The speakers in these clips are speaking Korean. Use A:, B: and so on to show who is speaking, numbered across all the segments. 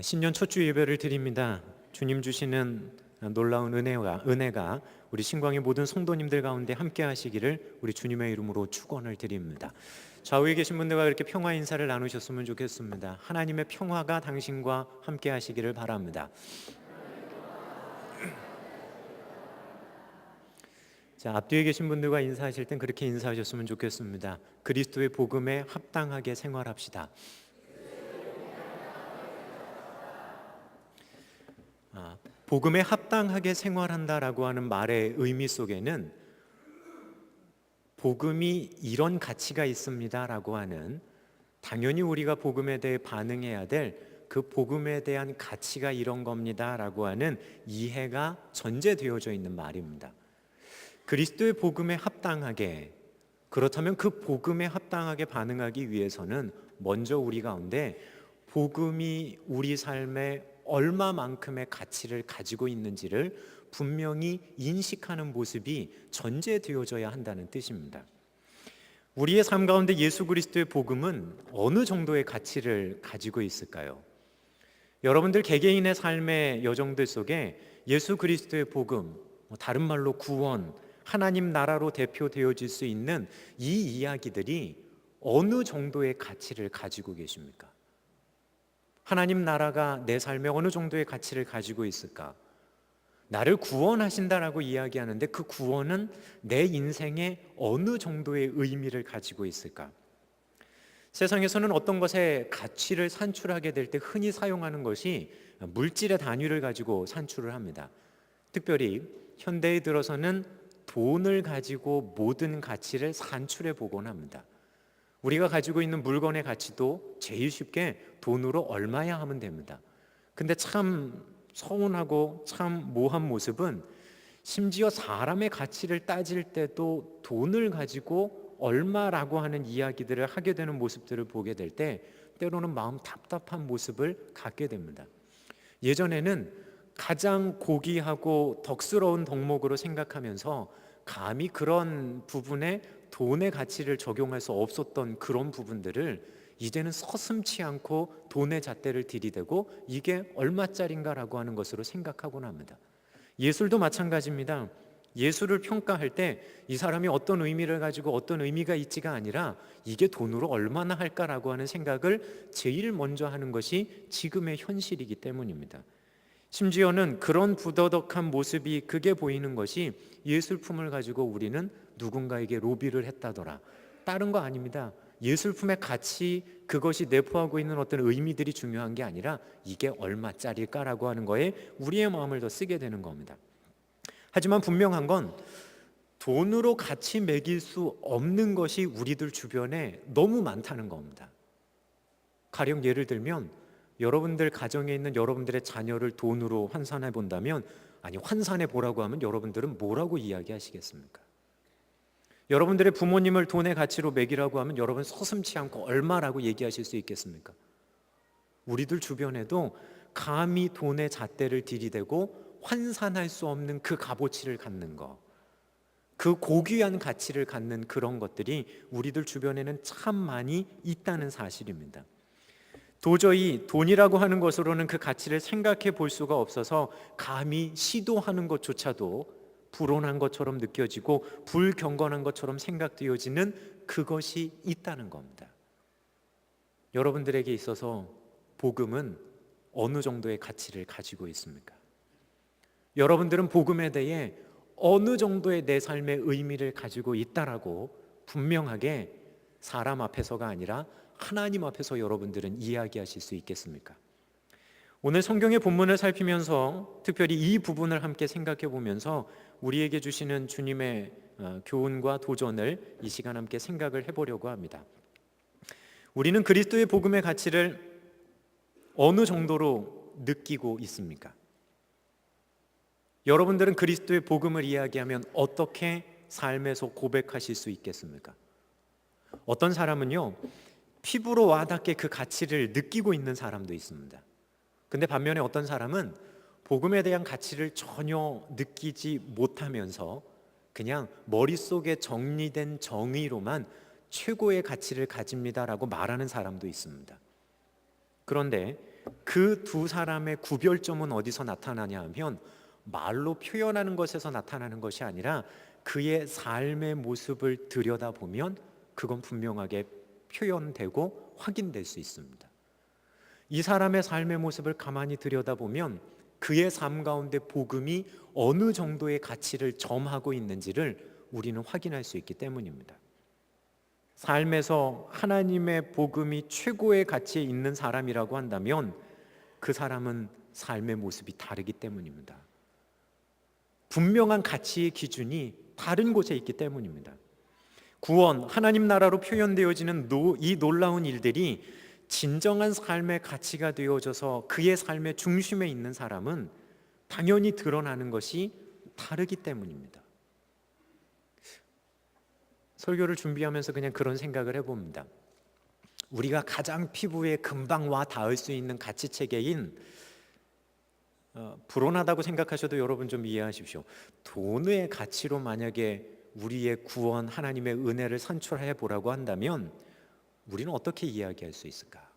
A: 신년 첫 주 예배를 드립니다. 주님 주시는 놀라운 은혜가 우리 신광의 모든 성도님들 가운데 함께 하시기를 우리 주님의 이름으로 축원을 드립니다. 좌우에 계신 분들과 이렇게 평화 인사를 나누셨으면 좋겠습니다. 하나님의 평화가 당신과 함께 하시기를 바랍니다. 자, 앞뒤에 계신 분들과 인사하실 땐 그렇게 인사하셨으면 좋겠습니다. 그리스도의 복음에 합당하게 생활합시다. 복음에 합당하게 생활한다라고 하는 말의 의미 속에는 복음이 이런 가치가 있습니다라고 하는, 당연히 우리가 복음에 대해 반응해야 될 그 복음에 대한 가치가 이런 겁니다라고 하는 이해가 전제되어져 있는 말입니다. 그리스도의 복음에 합당하게, 그렇다면 그 복음에 합당하게 반응하기 위해서는 먼저 우리 가운데 복음이 우리 삶에 얼마만큼의 가치를 가지고 있는지를 분명히 인식하는 모습이 전제되어져야 한다는 뜻입니다. 우리의 삶 가운데 예수 그리스도의 복음은 어느 정도의 가치를 가지고 있을까요? 여러분들 개개인의 삶의 여정들 속에 예수 그리스도의 복음, 다른 말로 구원, 하나님 나라로 대표되어질 수 있는 이 이야기들이 어느 정도의 가치를 가지고 계십니까? 하나님 나라가 내 삶에 어느 정도의 가치를 가지고 있을까? 나를 구원하신다라고 이야기하는데 그 구원은 내 인생에 어느 정도의 의미를 가지고 있을까? 세상에서는 어떤 것의 가치를 산출하게 될 때 흔히 사용하는 것이 물질의 단위를 가지고 산출을 합니다. 특별히 현대에 들어서는 돈을 가지고 모든 가치를 산출해 보곤 합니다. 우리가 가지고 있는 물건의 가치도 제일 쉽게 돈으로 얼마야 하면 됩니다. 근데 참 서운하고 참 모한 모습은 심지어 사람의 가치를 따질 때도 돈을 가지고 얼마라고 하는 이야기들을 하게 되는 모습들을 보게 될 때 때로는 마음 답답한 모습을 갖게 됩니다. 예전에는 가장 고귀하고 덕스러운 덕목으로 생각하면서 감히 그런 부분에 돈의 가치를 적용할 수 없었던 그런 부분들을 이제는 서슴지 않고 돈의 잣대를 들이대고 이게 얼마짜린가라고 하는 것으로 생각하곤 합니다. 예술도 마찬가지입니다. 예술을 평가할 때 이 사람이 어떤 의미를 가지고 어떤 의미가 있지가 아니라 이게 돈으로 얼마나 할까라고 하는 생각을 제일 먼저 하는 것이 지금의 현실이기 때문입니다. 심지어는 그런 부더덕한 모습이 그게 보이는 것이 예술품을 가지고 우리는 누군가에게 로비를 했다더라, 다른 거 아닙니다. 예술품의 가치, 그것이 내포하고 있는 어떤 의미들이 중요한 게 아니라 이게 얼마짜릴까라고 하는 거에 우리의 마음을 더 쓰게 되는 겁니다. 하지만 분명한 건 돈으로 가치 매길 수 없는 것이 우리들 주변에 너무 많다는 겁니다. 가령 예를 들면 여러분들 가정에 있는 여러분들의 자녀를 돈으로 환산해 본다면, 아니 환산해 보라고 하면 여러분들은 뭐라고 이야기하시겠습니까? 여러분들의 부모님을 돈의 가치로 매기라고 하면 여러분 서슴지 않고 얼마라고 얘기하실 수 있겠습니까? 우리들 주변에도 감히 돈의 잣대를 들이대고 환산할 수 없는 그 값어치를 갖는 것, 그 고귀한 가치를 갖는 그런 것들이 우리들 주변에는 참 많이 있다는 사실입니다. 도저히 돈이라고 하는 것으로는 그 가치를 생각해 볼 수가 없어서 감히 시도하는 것조차도 불온한 것처럼 느껴지고 불경건한 것처럼 생각되어지는 그것이 있다는 겁니다. 여러분들에게 있어서 복음은 어느 정도의 가치를 가지고 있습니까? 여러분들은 복음에 대해 어느 정도의 내 삶의 의미를 가지고 있다라고 분명하게 사람 앞에서가 아니라 하나님 앞에서 여러분들은 이야기하실 수 있겠습니까? 오늘 성경의 본문을 살피면서 특별히 이 부분을 함께 생각해 보면서 우리에게 주시는 주님의 교훈과 도전을 이 시간 함께 생각을 해보려고 합니다. 우리는 그리스도의 복음의 가치를 어느 정도로 느끼고 있습니까? 여러분들은 그리스도의 복음을 이야기하면 어떻게 삶에서 고백하실 수 있겠습니까? 어떤 사람은요, 피부로 와닿게 그 가치를 느끼고 있는 사람도 있습니다. 근데 반면에 어떤 사람은 복음에 대한 가치를 전혀 느끼지 못하면서 그냥 머릿속에 정리된 정의로만 최고의 가치를 가집니다라고 말하는 사람도 있습니다. 그런데 그 두 사람의 구별점은 어디서 나타나냐 하면 말로 표현하는 것에서 나타나는 것이 아니라 그의 삶의 모습을 들여다보면 그건 분명하게 표현되고 확인될 수 있습니다. 이 사람의 삶의 모습을 가만히 들여다보면 그의 삶 가운데 복음이 어느 정도의 가치를 점하고 있는지를 우리는 확인할 수 있기 때문입니다. 삶에서 하나님의 복음이 최고의 가치에 있는 사람이라고 한다면 그 사람은 삶의 모습이 다르기 때문입니다. 분명한 가치의 기준이 다른 곳에 있기 때문입니다. 구원, 하나님 나라로 표현되어지는 이 놀라운 일들이 진정한 삶의 가치가 되어져서 그의 삶의 중심에 있는 사람은 당연히 드러나는 것이 다르기 때문입니다. 설교를 준비하면서 그냥 그런 생각을 해봅니다. 우리가 가장 피부에 금방 와 닿을 수 있는 가치체계인 불온하다고 생각하셔도 여러분 좀 이해하십시오. 돈의 가치로 만약에 우리의 구원, 하나님의 은혜를 산출해 보라고 한다면 우리는 어떻게 이야기할 수 있을까?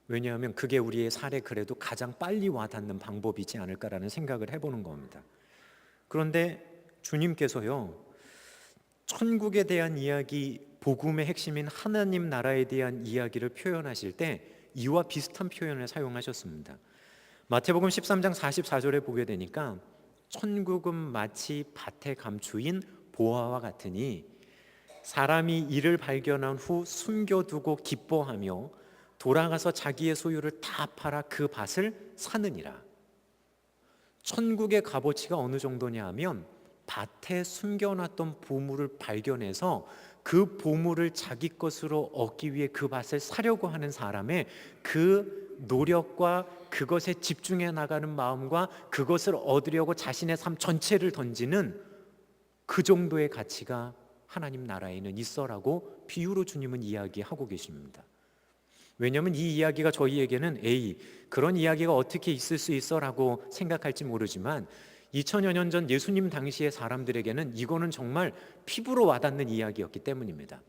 A: 왜냐하면 그게 우리의 살에 그래도 가장 빨리 와닿는 방법이지 않을까라는 생각을 해보는 겁니다. 그런데 주님께서요, 천국에 대한 이야기, 복음의 핵심인 하나님 나라에 대한 이야기를 표현하실 때 이와 비슷한 표현을 사용하셨습니다. 마태복음 13장 44절에 보게 되니까 천국은 마치 밭에 감추인 보화와 같으니 사람이 이를 발견한 후 숨겨두고 기뻐하며 돌아가서 자기의 소유를 다 팔아 그 밭을 사느니라. 천국의 값어치가 어느 정도냐 하면 밭에 숨겨놨던 보물을 발견해서 그 보물을 자기 것으로 얻기 위해 그 밭을 사려고 하는 사람의 그 노력과 그것에 집중해 나가는 마음과 그것을 얻으려고 자신의 삶 전체를 던지는 그 정도의 가치가 하나님 나라에는 있어라고 비유로 주님은 이야기하고 계십니다. 왜냐하면 이 이야기가 저희에게는 그런 이야기가 어떻게 있을 수 있어라고 생각할지 모르지만 2000여 년 전 예수님 당시의 사람들에게는 이거는 정말 피부로 와닿는 이야기였기 때문입니다.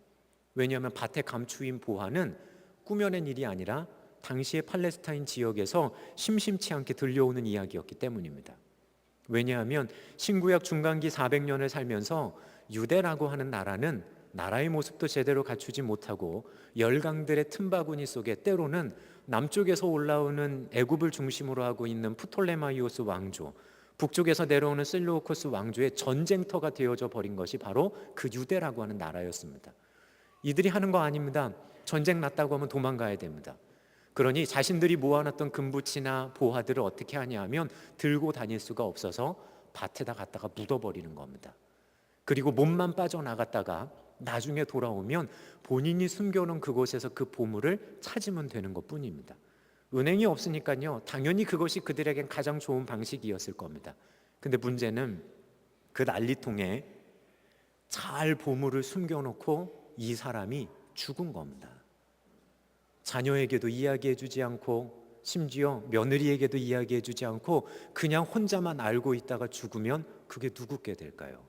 A: 왜냐하면 밭에 감추인 보화는 꾸며낸 일이 아니라 당시의 팔레스타인 지역에서 심심치 않게 들려오는 이야기였기 때문입니다. 왜냐하면 신구약 중간기 400년을 살면서 유대라고 하는 나라는 나라의 모습도 제대로 갖추지 못하고 열강들의 틈바구니 속에 때로는 남쪽에서 올라오는 애굽을 중심으로 하고 있는 프톨레마이오스 왕조, 북쪽에서 내려오는 셀루코스 왕조의 전쟁터가 되어져 버린 것이 바로 그 유대라고 하는 나라였습니다. 이들이 하는 거 아닙니다. 전쟁 났다고 하면 도망가야 됩니다. 그러니 자신들이 모아놨던 금붙이나 보화들을 어떻게 하냐 하면 들고 다닐 수가 없어서 밭에다 갖다가 묻어버리는 겁니다. 그리고 몸만 빠져나갔다가 나중에 돌아오면 본인이 숨겨놓은 그곳에서 그 보물을 찾으면 되는 것뿐입니다. 은행이 없으니까요, 당연히 그것이 그들에겐 가장 좋은 방식이었을 겁니다. 근데 문제는 그 난리통에 잘 보물을 숨겨놓고 이 사람이 죽은 겁니다. 자녀에게도 이야기해주지 않고 심지어 며느리에게도 이야기해주지 않고 그냥 혼자만 알고 있다가 죽으면 그게 누구께 될까요?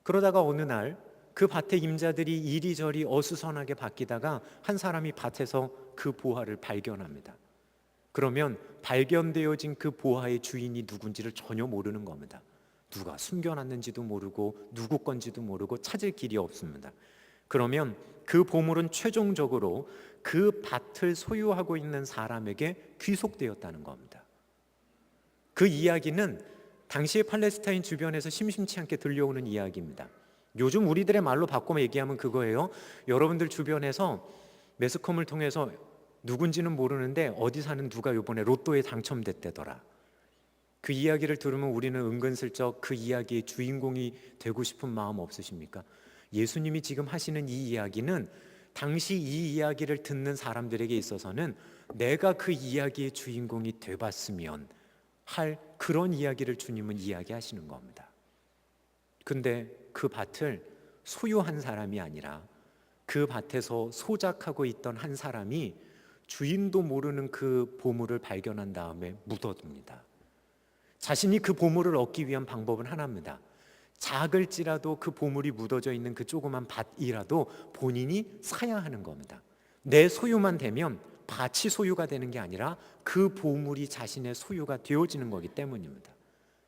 A: 그러다가 어느 날 그 밭의 임자들이 이리저리 어수선하게 바뀌다가 한 사람이 밭에서 그 보화를 발견합니다. 그러면 발견되어진 그 보화의 주인이 누군지를 전혀 모르는 겁니다. 누가 숨겨놨는지도 모르고 누구 건지도 모르고 찾을 길이 없습니다. 그러면 그 보물은 최종적으로 그 밭을 소유하고 있는 사람에게 귀속되었다는 겁니다. 그 이야기는 당시의 팔레스타인 주변에서 심심치 않게 들려오는 이야기입니다. 요즘 우리들의 말로 바꿔 얘기하면 그거예요. 여러분들 주변에서 매스컴을 통해서 누군지는 모르는데 어디 사는 누가 이번에 로또에 당첨됐대더라. 그 이야기를 들으면 우리는 은근슬쩍 그 이야기의 주인공이 되고 싶은 마음 없으십니까? 예수님이 지금 하시는 이 이야기는 당시 이 이야기를 듣는 사람들에게 있어서는 내가 그 이야기의 주인공이 돼봤으면 할 그런 이야기를 주님은 이야기하시는 겁니다. 근데 그 밭을 소유한 사람이 아니라 그 밭에서 소작하고 있던 한 사람이 주인도 모르는 그 보물을 발견한 다음에 묻어둡니다. 자신이 그 보물을 얻기 위한 방법은 하나입니다. 작을지라도 그 보물이 묻어져 있는 그 조그만 밭이라도 본인이 사야 하는 겁니다. 내 소유만 되면 밭이 소유가 되는 게 아니라 그 보물이 자신의 소유가 되어지는 거기 때문입니다.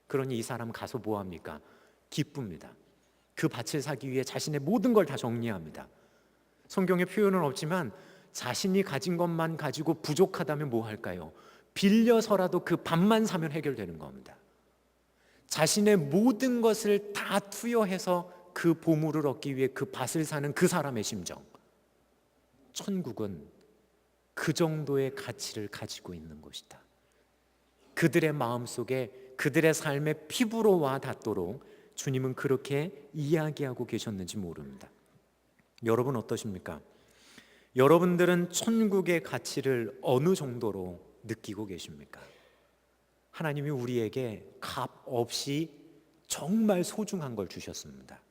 A: 그러니 이 사람은 가서 뭐 합니까? 기쁩니다. 그 밭을 사기 위해 자신의 모든 걸 다 정리합니다. 성경에 표현은 없지만 자신이 가진 것만 가지고 부족하다면 뭐 할까요? 빌려서라도 그 밭만 사면 해결되는 겁니다. 자신의 모든 것을 다 투여해서 그 보물을 얻기 위해 그 밭을 사는 그 사람의 심정. 천국은 그 정도의 가치를 가지고 있는 것이다. 그들의 마음속에 그들의 삶의 피부로 와 닿도록 주님은 그렇게 이야기하고 계셨는지 모릅니다. 여러분 어떠십니까? 여러분들은 천국의 가치를 어느 정도로 느끼고 계십니까? 하나님이 우리에게 값 없이 정말 소중한 걸 주셨습니다.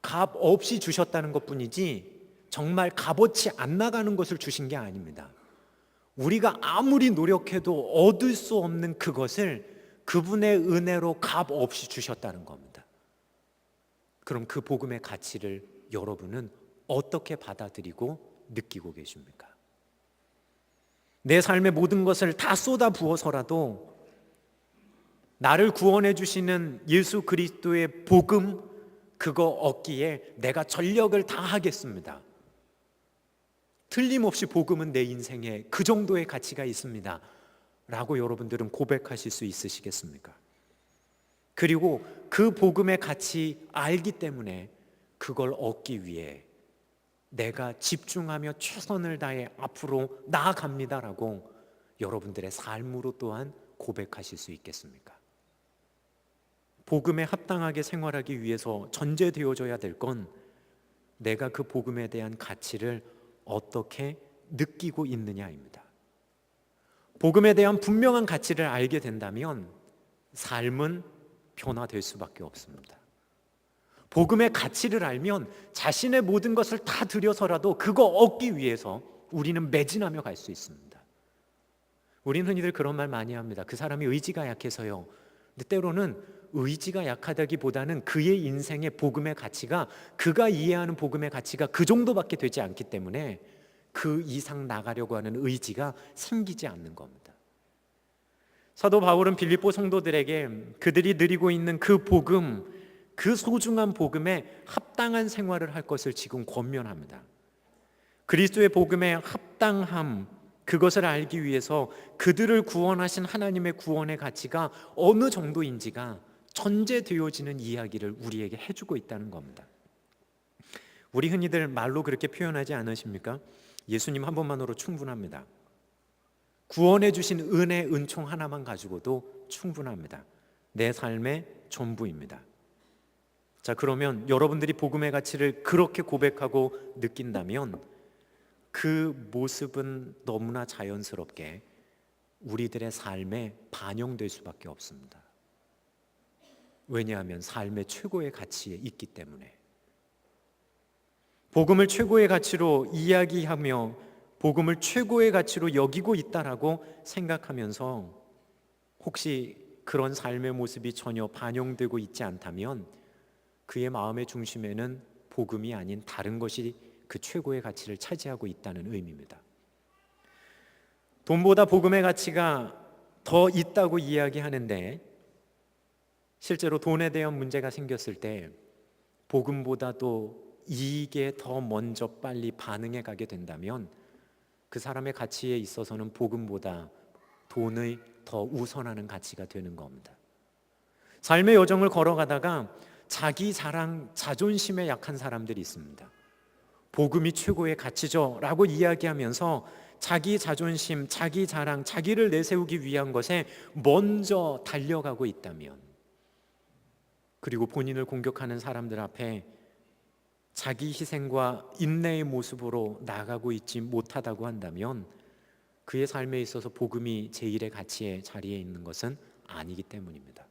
A: 값 없이 주셨다는 것뿐이지 정말 값어치 안 나가는 것을 주신 게 아닙니다. 우리가 아무리 노력해도 얻을 수 없는 그것을 그분의 은혜로 값 없이 주셨다는 겁니다. 그럼 그 복음의 가치를 여러분은 어떻게 받아들이고 느끼고 계십니까? 내 삶의 모든 것을 다 쏟아 부어서라도 나를 구원해 주시는 예수 그리스도의 복음 그거 얻기에 내가 전력을 다하겠습니다. 틀림없이 복음은 내 인생에 그 정도의 가치가 있습니다 라고 여러분들은 고백하실 수 있으시겠습니까? 그리고 그 복음의 가치 알기 때문에 그걸 얻기 위해 내가 집중하며 최선을 다해 앞으로 나아갑니다라고 여러분들의 삶으로 또한 고백하실 수 있겠습니까? 복음에 합당하게 생활하기 위해서 전제되어져야 될 건 내가 그 복음에 대한 가치를 어떻게 느끼고 있느냐입니다. 복음에 대한 분명한 가치를 알게 된다면 삶은 변화될 수밖에 없습니다. 복음의 가치를 알면 자신의 모든 것을 다 들여서라도 그거 얻기 위해서 우리는 매진하며 갈 수 있습니다. 우리는 흔히들 그런 말 많이 합니다. 그 사람이 의지가 약해서요. 근데 때로는 의지가 약하다기보다는 그의 인생의 복음의 가치가 그가 이해하는 복음의 가치가 그 정도밖에 되지 않기 때문에 그 이상 나가려고 하는 의지가 생기지 않는 겁니다. 사도 바울은 빌립보 성도들에게 그들이 누리고 있는 그 복음, 그 소중한 복음에 합당한 생활을 할 것을 지금 권면합니다. 그리스도의 복음에 합당함, 그것을 알기 위해서 그들을 구원하신 하나님의 구원의 가치가 어느 정도인지가 전제되어지는 이야기를 우리에게 해주고 있다는 겁니다. 우리 흔히들 말로 그렇게 표현하지 않으십니까? 예수님 한 번만으로 충분합니다. 구원해 주신 은혜, 은총 하나만 가지고도 충분합니다. 내 삶의 전부입니다. 자, 그러면 여러분들이 복음의 가치를 그렇게 고백하고 느낀다면 그 모습은 너무나 자연스럽게 우리들의 삶에 반영될 수밖에 없습니다. 왜냐하면 삶의 최고의 가치에 있기 때문에. 복음을 최고의 가치로 이야기하며 복음을 최고의 가치로 여기고 있다라고 생각하면서 혹시 그런 삶의 모습이 전혀 반영되고 있지 않다면 그의 마음의 중심에는 복음이 아닌 다른 것이 그 최고의 가치를 차지하고 있다는 의미입니다. 돈보다 복음의 가치가 더 있다고 이야기하는데 실제로 돈에 대한 문제가 생겼을 때 복음보다도 이익에 더 먼저 빨리 반응해 가게 된다면 그 사람의 가치에 있어서는 복음보다 돈의 더 우선하는 가치가 되는 겁니다. 삶의 여정을 걸어가다가 자기 자랑, 자존심에 약한 사람들이 있습니다. 복음이 최고의 가치죠 라고 이야기하면서 자기 자존심, 자기 자랑, 자기를 내세우기 위한 것에 먼저 달려가고 있다면, 그리고 본인을 공격하는 사람들 앞에 자기 희생과 인내의 모습으로 나가고 있지 못하다고 한다면 그의 삶에 있어서 복음이 제1의 가치의 자리에 있는 것은 아니기 때문입니다.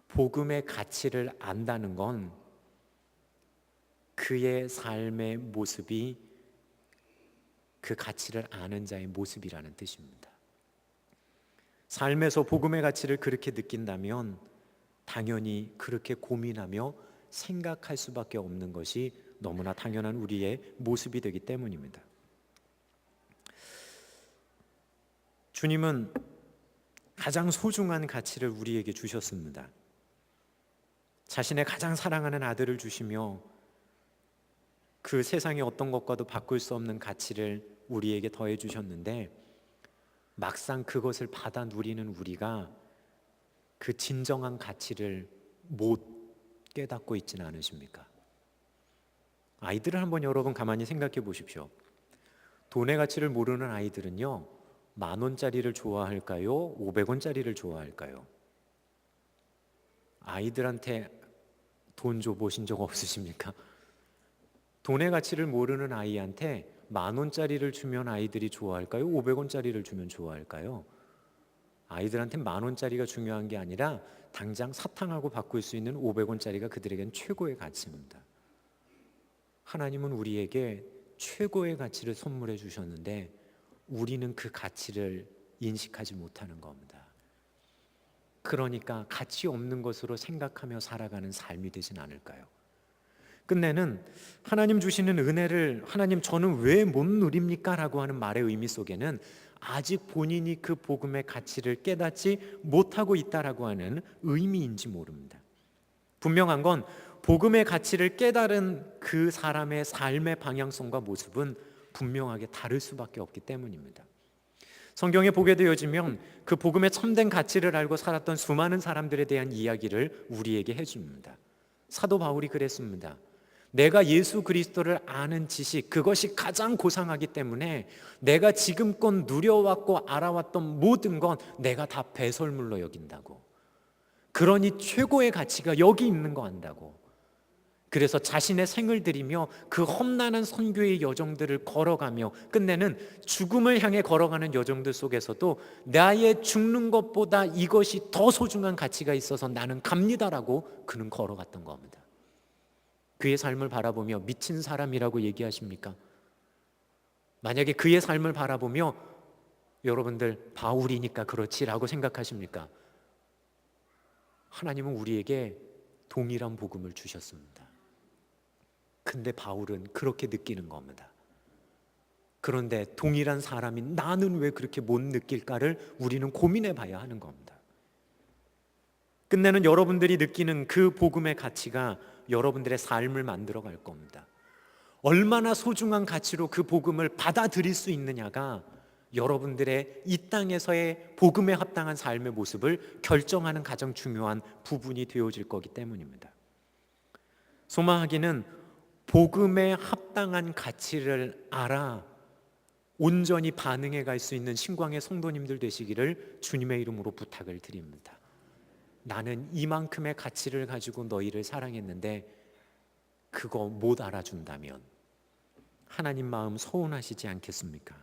A: 복음의 가치를 안다는 건 그의 삶의 모습이 그 가치를 아는 자의 모습이라는 뜻입니다. 삶에서 복음의 가치를 그렇게 느낀다면 당연히 그렇게 고민하며 생각할 수밖에 없는 것이 너무나 당연한 우리의 모습이 되기 때문입니다. 주님은 가장 소중한 가치를 우리에게 주셨습니다. 자신의 가장 사랑하는 아들을 주시며 그 세상의 어떤 것과도 바꿀 수 없는 가치를 우리에게 더해 주셨는데, 막상 그것을 받아 누리는 우리가 그 진정한 가치를 못 깨닫고 있지는 않으십니까? 아이들을 한번 여러분 가만히 생각해 보십시오. 돈의 가치를 모르는 아이들은요, 10,000원짜리를 좋아할까요? 500원짜리를 좋아할까요? 아이들한테 돈 줘보신 적 없으십니까? 돈의 가치를 모르는 아이한테 10,000원짜리를 주면 아이들이 좋아할까요? 500원짜리를 주면 좋아할까요? 아이들한테 10,000원짜리가 중요한 게 아니라 당장 사탕하고 바꿀 수 있는 500원짜리가 그들에겐 최고의 가치입니다. 하나님은 우리에게 최고의 가치를 선물해 주셨는데 우리는 그 가치를 인식하지 못하는 겁니다. 그러니까 가치 없는 것으로 생각하며 살아가는 삶이 되진 않을까요? 끝내는 하나님 주시는 은혜를 하나님 저는 왜 못 누립니까? 라고 하는 말의 의미 속에는 아직 본인이 그 복음의 가치를 깨닫지 못하고 있다라고 하는 의미인지 모릅니다. 분명한 건 복음의 가치를 깨달은 그 사람의 삶의 방향성과 모습은 분명하게 다를 수밖에 없기 때문입니다. 성경에 보게 되어지면 그 복음의 참된 가치를 알고 살았던 수많은 사람들에 대한 이야기를 우리에게 해줍니다. 사도 바울이 그랬습니다. 내가 예수 그리스도를 아는 지식, 그것이 가장 고상하기 때문에 내가 지금껏 누려왔고 알아왔던 모든 건 내가 다 배설물로 여긴다고. 그러니 최고의 가치가 여기 있는 거 안다고. 그래서 자신의 생을 들이며 그 험난한 선교의 여정들을 걸어가며 끝내는 죽음을 향해 걸어가는 여정들 속에서도 나의 죽는 것보다 이것이 더 소중한 가치가 있어서 나는 갑니다라고 그는 걸어갔던 겁니다. 그의 삶을 바라보며 미친 사람이라고 얘기하십니까? 만약에 그의 삶을 바라보며 여러분들 바울이니까 그렇지라고 생각하십니까? 하나님은 우리에게 동일한 복음을 주셨습니다. 근데 바울은 그렇게 느끼는 겁니다. 그런데 동일한 사람이 나는 왜 그렇게 못 느낄까를 우리는 고민해 봐야 하는 겁니다. 끝내는 여러분들이 느끼는 그 복음의 가치가 여러분들의 삶을 만들어 갈 겁니다. 얼마나 소중한 가치로 그 복음을 받아들일 수 있느냐가 여러분들의 이 땅에서의 복음에 합당한 삶의 모습을 결정하는 가장 중요한 부분이 되어질 거기 때문입니다. 소망하기는 복음에 합당한 가치를 알아 온전히 반응해 갈 수 있는 신광의 성도님들 되시기를 주님의 이름으로 부탁을 드립니다. 나는 이만큼의 가치를 가지고 너희를 사랑했는데 그거 못 알아준다면 하나님 마음 서운하시지 않겠습니까?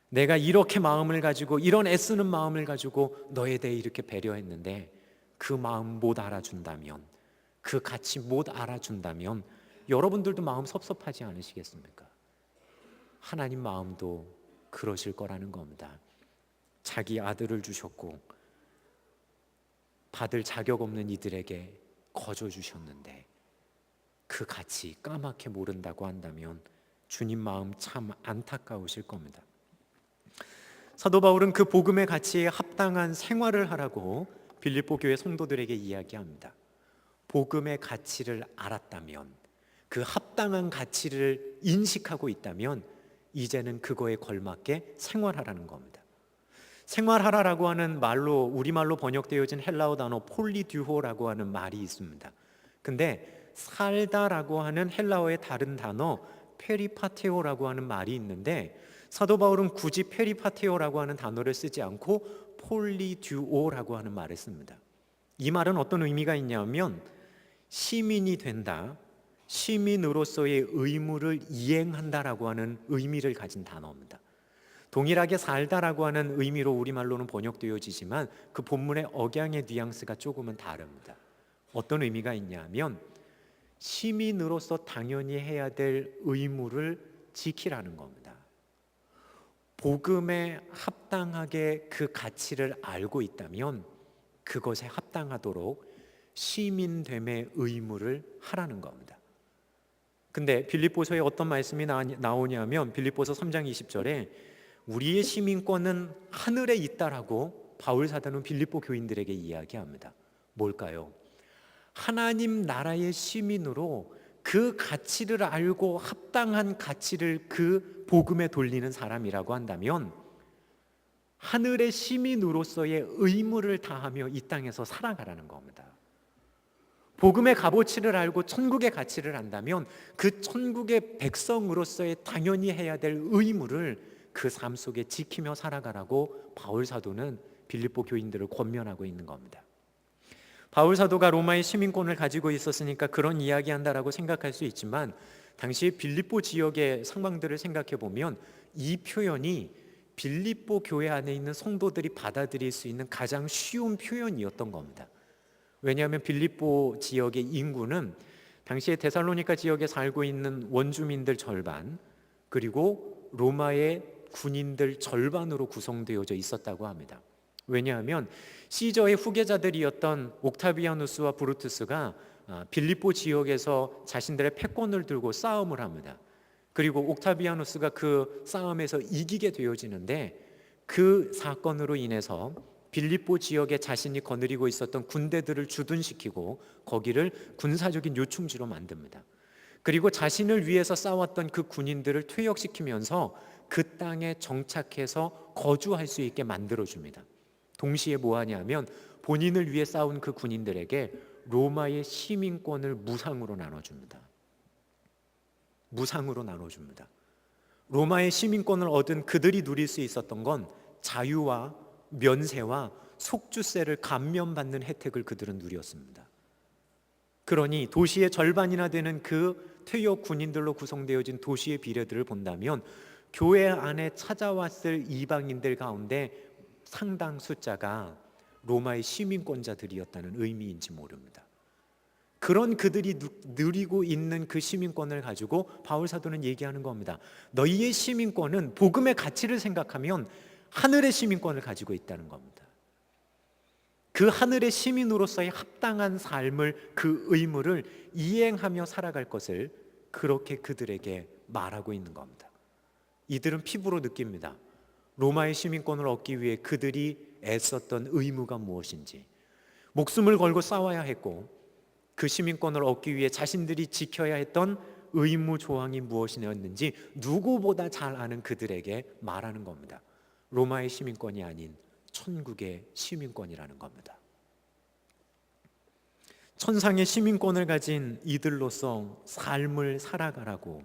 A: 내가 이렇게 마음을 가지고 이런 애쓰는 마음을 가지고 너에 대해 이렇게 배려했는데 그 마음 못 알아준다면, 그 가치 못 알아준다면 여러분들도 마음 섭섭하지 않으시겠습니까? 하나님 마음도 그러실 거라는 겁니다. 자기 아들을 주셨고 받을 자격 없는 이들에게 거저 주셨는데 그 가치 까맣게 모른다고 한다면 주님 마음 참 안타까우실 겁니다. 사도 바울은 그 복음의 가치에 합당한 생활을 하라고 빌립보 교회 성도들에게 이야기합니다. 복음의 가치를 알았다면, 그 합당한 가치를 인식하고 있다면 이제는 그거에 걸맞게 생활하라는 겁니다. 생활하라라고 하는 말로 우리말로 번역되어진 헬라어 단어 폴리듀호라고 하는 말이 있습니다. 근데 살다라고 하는 헬라어의 다른 단어 페리파테오라고 하는 말이 있는데 사도 바울은 굳이 페리파테오라고 하는 단어를 쓰지 않고 폴리듀오라고 하는 말을 씁니다. 이 말은 어떤 의미가 있냐면 시민이 된다, 시민으로서의 의무를 이행한다라고 하는 의미를 가진 단어입니다. 동일하게 살다라고 하는 의미로 우리말로는 번역되어지지만 그 본문의 억양의 뉘앙스가 조금은 다릅니다. 어떤 의미가 있냐면 시민으로서 당연히 해야 될 의무를 지키라는 겁니다. 복음에 합당하게 그 가치를 알고 있다면 그것에 합당하도록 시민됨의 의무를 하라는 겁니다. 근데 빌립보서에 어떤 말씀이 나오냐면 빌립보서 3장 20절에 우리의 시민권은 하늘에 있다라고 바울 사도는 빌립보 교인들에게 이야기합니다. 뭘까요? 하나님 나라의 시민으로 그 가치를 알고 합당한 가치를 그 복음에 돌리는 사람이라고 한다면 하늘의 시민으로서의 의무를 다하며 이 땅에서 살아가라는 겁니다. 복음의 값어치를 알고 천국의 가치를 안다면 그 천국의 백성으로서의 당연히 해야 될 의무를 그 삶 속에 지키며 살아가라고 바울 사도는 빌립보 교인들을 권면하고 있는 겁니다. 바울 사도가 로마의 시민권을 가지고 있었으니까 그런 이야기한다라고 생각할 수 있지만 당시 빌립보 지역의 상황들을 생각해 보면 이 표현이 빌립보 교회 안에 있는 성도들이 받아들일 수 있는 가장 쉬운 표현이었던 겁니다. 왜냐하면 빌립보 지역의 인구는 당시에 데살로니가 지역에 살고 있는 원주민들 절반 그리고 로마의 군인들 절반으로 구성되어져 있었다고 합니다. 왜냐하면 시저의 후계자들이었던 옥타비아누스와 브루투스가 빌립보 지역에서 자신들의 패권을 들고 싸움을 합니다. 그리고 옥타비아누스가 그 싸움에서 이기게 되어지는데 그 사건으로 인해서 빌립보 지역에 자신이 거느리고 있었던 군대들을 주둔시키고 거기를 군사적인 요충지로 만듭니다. 그리고 자신을 위해서 싸웠던 그 군인들을 퇴역시키면서 그 땅에 정착해서 거주할 수 있게 만들어줍니다. 동시에 뭐하냐면 본인을 위해 싸운 그 군인들에게 로마의 시민권을 무상으로 나눠줍니다. 무상으로 나눠줍니다. 로마의 시민권을 얻은 그들이 누릴 수 있었던 건 자유와 면세와 속주세를 감면받는 혜택을 그들은 누렸습니다. 그러니 도시의 절반이나 되는 그 퇴역 군인들로 구성되어진 도시의 비례들을 본다면 교회 안에 찾아왔을 이방인들 가운데 상당 숫자가 로마의 시민권자들이었다는 의미인지 모릅니다. 그런 그들이 누리고 있는 그 시민권을 가지고 바울 사도는 얘기하는 겁니다. 너희의 시민권은 복음의 가치를 생각하면 하늘의 시민권을 가지고 있다는 겁니다. 그 하늘의 시민으로서의 합당한 삶을 그 의무를 이행하며 살아갈 것을 그렇게 그들에게 말하고 있는 겁니다. 이들은 피부로 느낍니다. 로마의 시민권을 얻기 위해 그들이 애썼던 의무가 무엇인지, 목숨을 걸고 싸워야 했고 그 시민권을 얻기 위해 자신들이 지켜야 했던 의무 조항이 무엇이었는지 누구보다 잘 아는 그들에게 말하는 겁니다. 로마의 시민권이 아닌 천국의 시민권이라는 겁니다. 천상의 시민권을 가진 이들로서 삶을 살아가라고,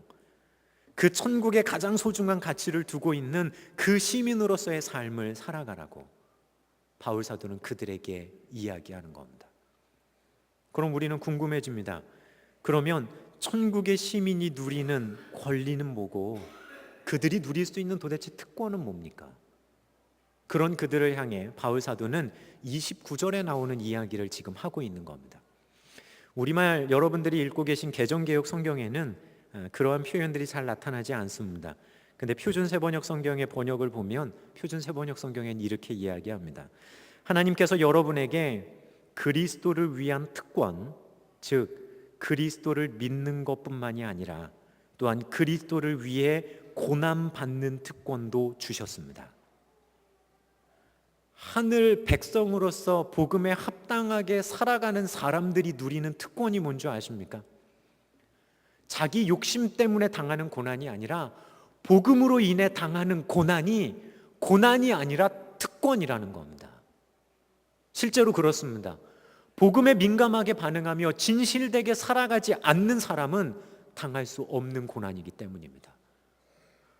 A: 그 천국의 가장 소중한 가치를 두고 있는 그 시민으로서의 삶을 살아가라고 바울 사도는 그들에게 이야기하는 겁니다. 그럼 우리는 궁금해집니다. 그러면 천국의 시민이 누리는 권리는 뭐고 그들이 누릴 수 있는 도대체 특권은 뭡니까? 그런 그들을 향해 바울 사도는 29절에 나오는 이야기를 지금 하고 있는 겁니다. 우리말 여러분들이 읽고 계신 개정개혁 성경에는 그러한 표현들이 잘 나타나지 않습니다. 근데 표준세번역 성경의 번역을 보면 표준세번역 성경엔 이렇게 이야기합니다. 하나님께서 여러분에게 그리스도를 위한 특권, 즉 그리스도를 믿는 것뿐만이 아니라 또한 그리스도를 위해 고난받는 특권도 주셨습니다. 하늘 백성으로서 복음에 합당하게 살아가는 사람들이 누리는 특권이 뭔지 아십니까? 자기 욕심 때문에 당하는 고난이 아니라 복음으로 인해 당하는 고난이 아니라 특권이라는 겁니다. 실제로 그렇습니다. 복음에 민감하게 반응하며 진실되게 살아가지 않는 사람은 당할 수 없는 고난이기 때문입니다.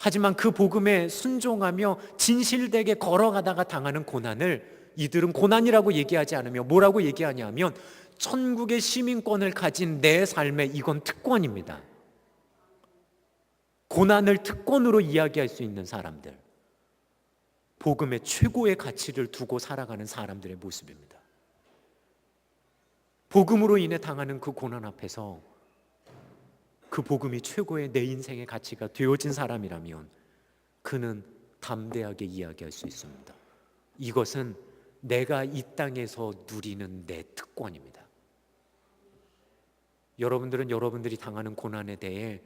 A: 하지만 그 복음에 순종하며 진실되게 걸어가다가 당하는 고난을 이들은 고난이라고 얘기하지 않으며 뭐라고 얘기하냐면 천국의 시민권을 가진 내 삶에 이건 특권입니다. 고난을 특권으로 이야기할 수 있는 사람들, 복음의 최고의 가치를 두고 살아가는 사람들의 모습입니다. 복음으로 인해 당하는 그 고난 앞에서 그 복음이 최고의 내 인생의 가치가 되어진 사람이라면 그는 담대하게 이야기할 수 있습니다. 이것은 내가 이 땅에서 누리는 내 특권입니다. 여러분들은 여러분들이 당하는 고난에 대해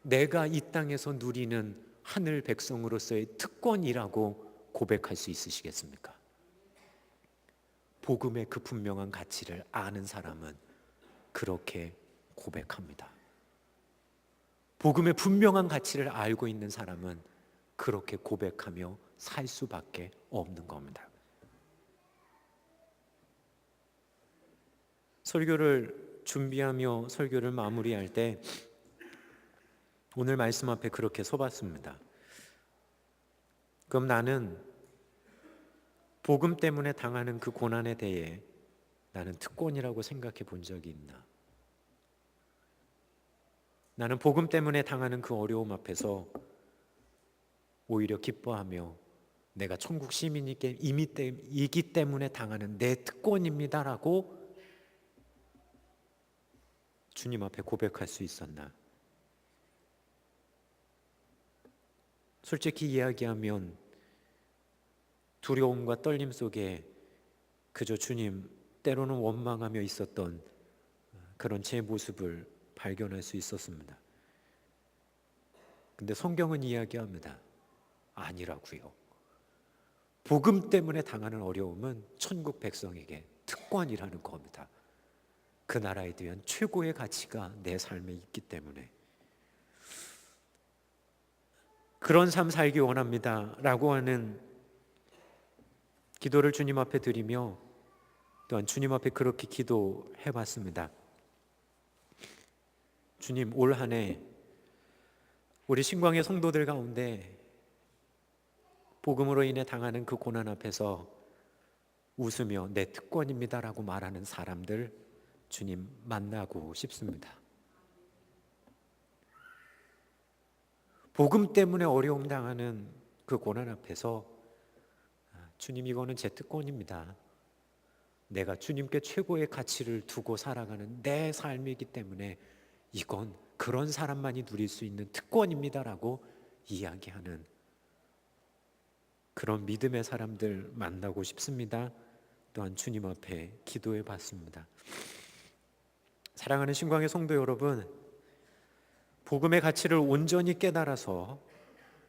A: 내가 이 땅에서 누리는 하늘 백성으로서의 특권이라고 고백할 수 있으시겠습니까? 복음의 그 분명한 가치를 아는 사람은 그렇게 고백합니다. 복음의 분명한 가치를 알고 있는 사람은 그렇게 고백하며 살 수밖에 없는 겁니다. 설교를 준비하며 설교를 마무리할 때 오늘 말씀 앞에 그렇게 서봤습니다. 그럼 나는 복음 때문에 당하는 그 고난에 대해 나는 특권이라고 생각해 본 적이 있나? 나는 복음 때문에 당하는 그 어려움 앞에서 오히려 기뻐하며 내가 천국 시민이기 때문에 당하는 내 특권입니다라고 주님 앞에 고백할 수 있었나? 솔직히 이야기하면 두려움과 떨림 속에 그저 주님 때로는 원망하며 있었던 그런 제 모습을 발견할 수 있었습니다. 근데 성경은 이야기합니다. 아니라고요. 복음 때문에 당하는 어려움은 천국 백성에게 특권이라는 겁니다. 그 나라에 대한 최고의 가치가 내 삶에 있기 때문에 그런 삶 살기 원합니다 라고 하는 기도를 주님 앞에 드리며 또한 주님 앞에 그렇게 기도해 봤습니다. 주님, 올 한 해 우리 신광의 성도들 가운데 복음으로 인해 당하는 그 고난 앞에서 웃으며 내 특권입니다라고 말하는 사람들 주님 만나고 싶습니다. 복음 때문에 어려움 당하는 그 고난 앞에서 주님, 이거는 제 특권입니다. 내가 주님께 최고의 가치를 두고 살아가는 내 삶이기 때문에 이건 그런 사람만이 누릴 수 있는 특권입니다라고 이야기하는 그런 믿음의 사람들 만나고 싶습니다. 또한 주님 앞에 기도해 봤습니다. 사랑하는 신광의 성도 여러분, 복음의 가치를 온전히 깨달아서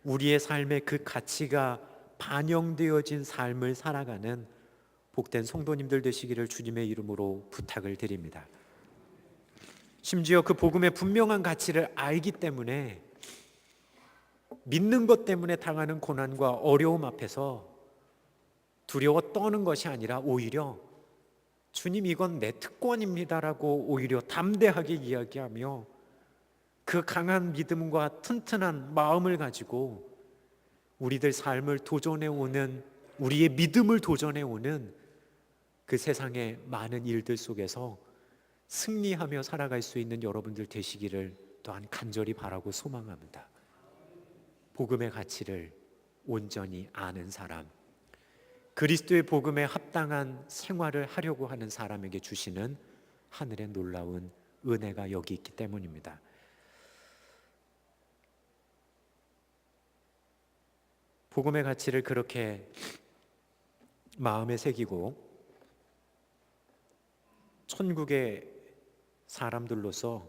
A: 우리의 삶에 그 가치가 반영되어진 삶을 살아가는 복된 성도님들 되시기를 주님의 이름으로 부탁을 드립니다. 심지어 그 복음의 분명한 가치를 알기 때문에 믿는 것 때문에 당하는 고난과 어려움 앞에서 두려워 떠는 것이 아니라 오히려 주님, 이건 내 특권입니다라고 오히려 담대하게 이야기하며 그 강한 믿음과 튼튼한 마음을 가지고 우리들 삶을 도전해 오는, 우리의 믿음을 도전해 오는 그 세상의 많은 일들 속에서 승리하며 살아갈 수 있는 여러분들 되시기를 또한 간절히 바라고 소망합니다. 복음의 가치를 온전히 아는 사람, 그리스도의 복음에 합당한 생활을 하려고 하는 사람에게 주시는 하늘의 놀라운 은혜가 여기 있기 때문입니다. 복음의 가치를 그렇게 마음에 새기고 천국의 사람들로서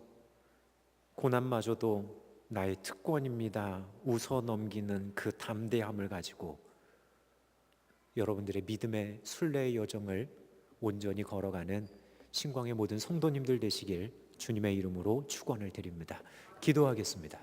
A: 고난마저도 나의 특권입니다 웃어 넘기는 그 담대함을 가지고 여러분들의 믿음의 순례의 여정을 온전히 걸어가는 신광의 모든 성도님들 되시길 주님의 이름으로 축원을 드립니다. 기도하겠습니다.